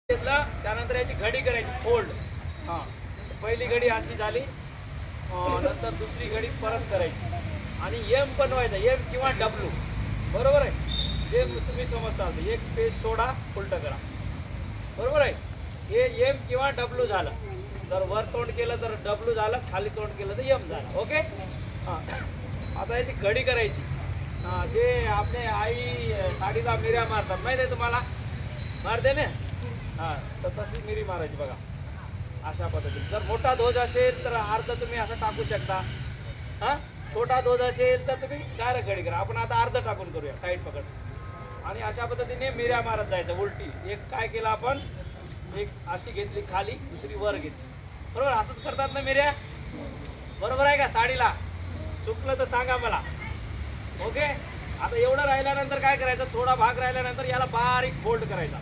घेतला त्यानंतर याची घडी करायची फोल्ड. हां, पहिली घडी अशी झाली, नंतर दुसरी घडी परत करायची आणि एम बनवायचा, एम किंवा डब्ल्यू. बरोबर आहे, जे तुम्ही समजता. एक पेज सोडा, उलटं करा. बरोबर आहे, हे एम किंवा डब्ल्यू झालं. जर वर तोंड केलं तर डब्ल्यू झालं, खाली तोंड केलं तर एम झालं. ओके. हां, आता याची घडी करायची. जे आपले आई साडीला मिऱ्या मारतात माहिती आहे तुम्हाला, मारते ना. हां, तर तशी मिरी मारायची बघा, अशा पद्धतीने. जर मोठा ध्वज असेल तर अर्ध तुम्ही असं टाकू शकता. हां, छोटा ध्वज असेल तर तुम्ही डायरेक्ट घडी करा. आपण आता अर्ध टाकून करूया, टाईट पकड. आणि अशा पद्धतीने मिऱ्या मारत जायचं उलटी. एक काय केलं आपण, एक अशी घेतली खाली, दुसरी वर घेतली. बरोबर, असंच करतात ना मिऱ्या. बरोबर आहे का? साडीला चुकलं तर सांगा मला. ओके. आता एवढं राहिल्यानंतर काय करायचं, थोडा भाग राहिल्यानंतर याला बारीक फोल्ड करायचा.